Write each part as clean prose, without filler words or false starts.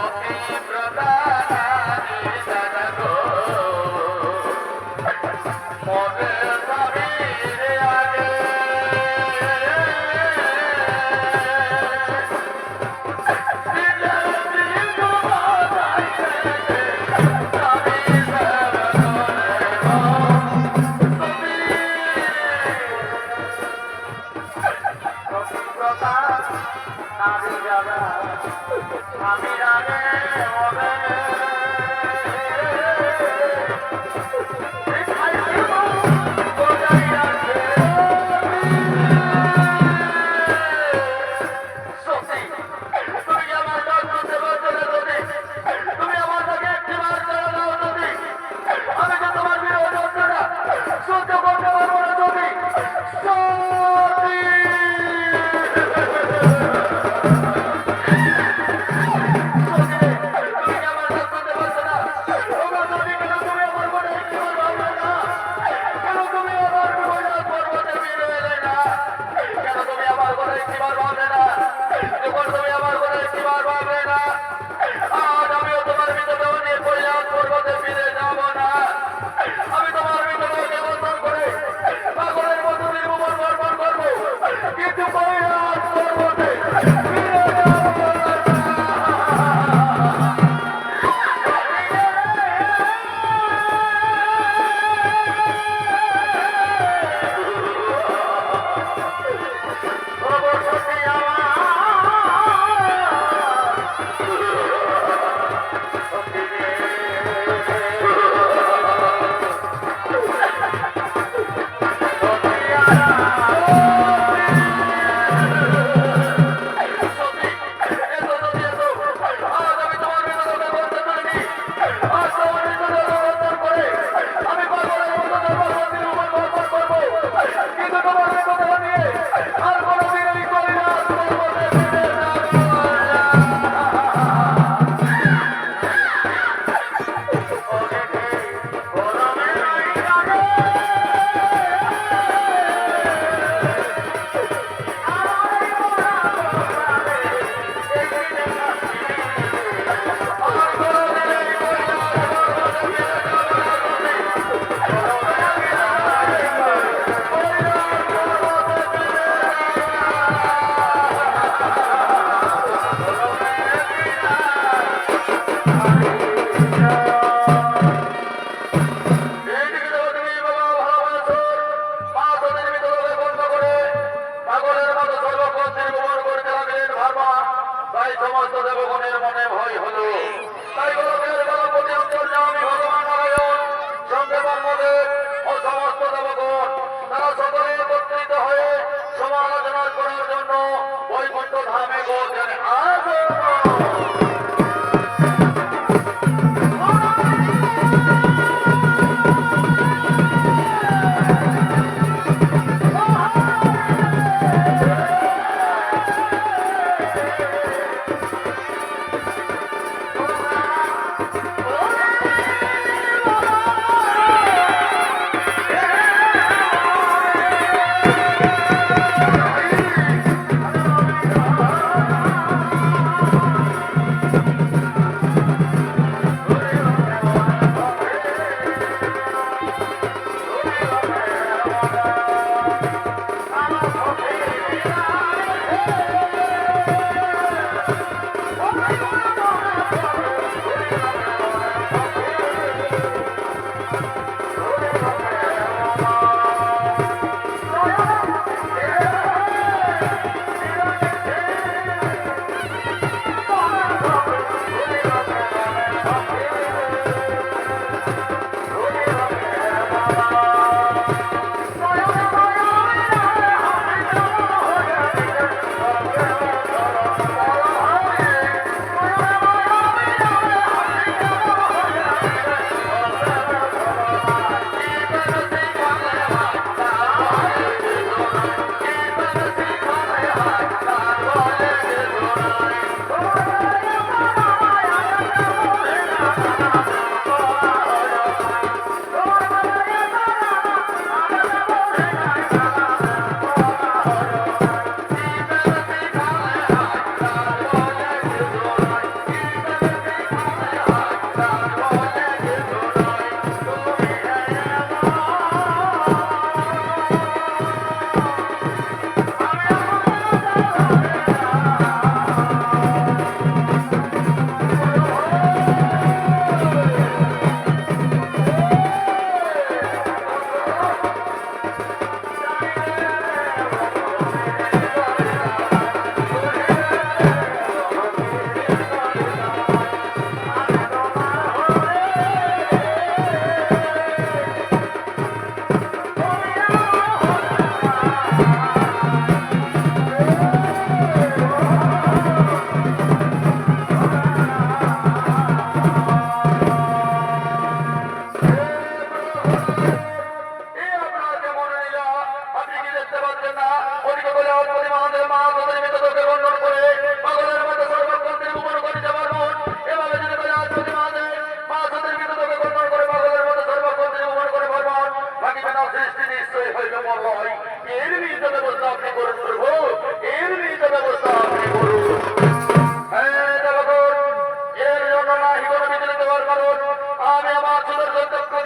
তুমি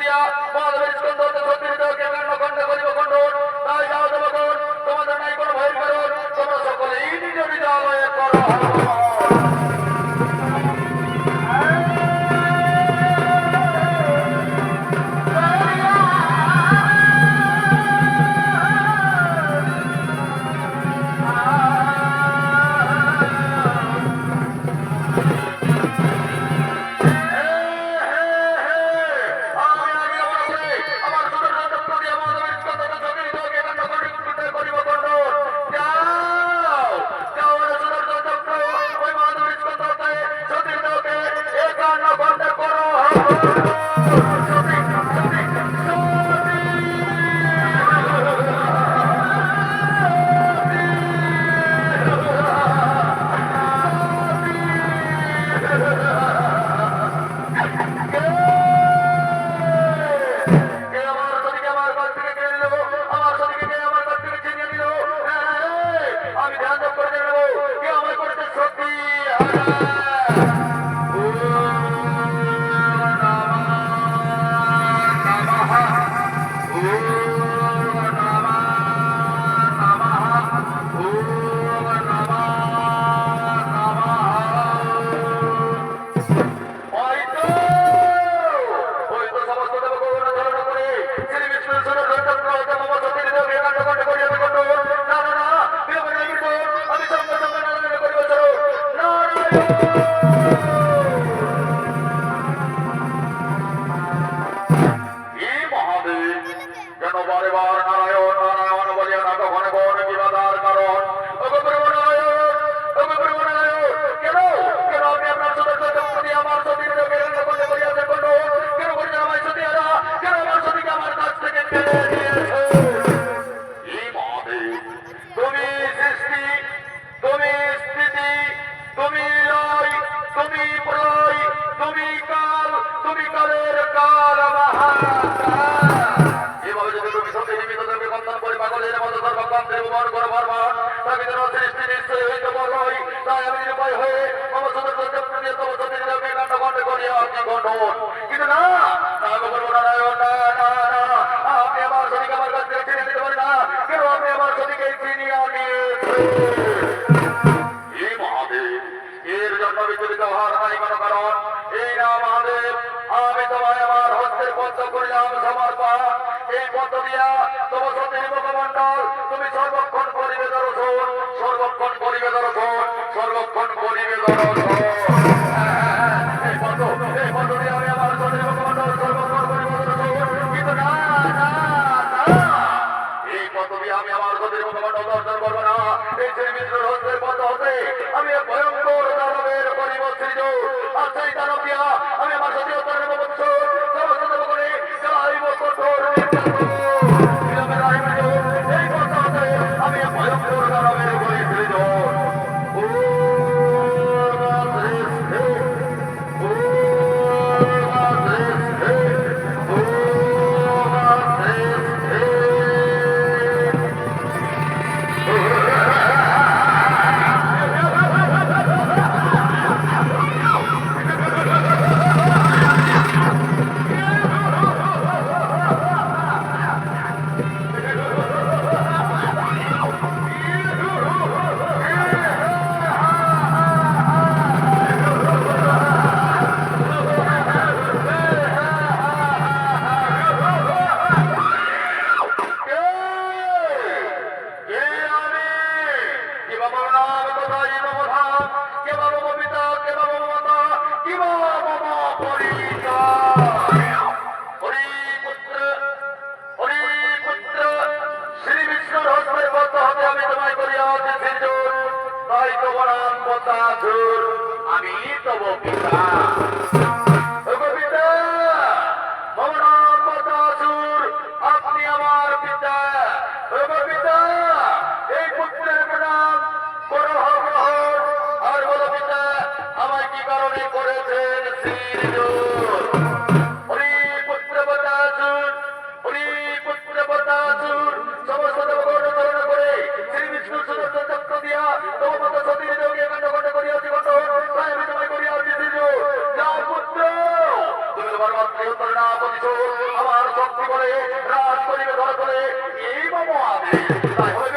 দিয়া মহাদেবের স্কন্ধ হতে সতীর দেহকে কাণ্ড করিব খণ্ডন। তাই যাও দেবগণ, তোমাদের নাই কোনো ভয়ের কারণ, তোমরা সকলেই নিজ নিজ আলয়ে করো। কিন্তু না, আপনি আমার সতীকে আমার কাছ থেকে ছিনিয়ে নিতে পারেন না। কেন আপনি আমার সতীকে ছিনিয়ে এই মহাদেব, এর জন্য বিচলিত হওয়ার নাই কোনো কারণ। এই না মহাদেব, আমি তোমায় আমার হস্তের পদ্ম করিলাম সমর্পণ। এই পদ্ম দিয়া তোমার সতীর মুখমণ্ডল তুমি সর্বক্ষণ করিবে দর্শন, সর্বক্ষণ করিবে দর্শন, সর্বক্ষণ করিবে দর্শন। আমি ভয়ঙ্কর দানবের পরিবর্তিত আর সেই দানব দিয়া আমি আমার সত্যি আমি ভয়ঙ্কর দানবের পরিবর্তিত। আমি তব পিতা আপনি আমার পিতা। পিতা এই পুত্রের নাম করো গ্রহণ আর বলো পিতা আমায় কি কারণে করেছেন সমস্ত দেবগণ ধারণা করে শ্রী বিষ্ণু সুদর্শন চক্র দিয়া তোমার সতীর দেবকে কাণ্ড করিয়াছি পুত্র তুমি তোমার যেহেতু না প্রতিশোধ আমার শক্তি বলে রাজ করিবে ধর করে এই মামা তাই হলে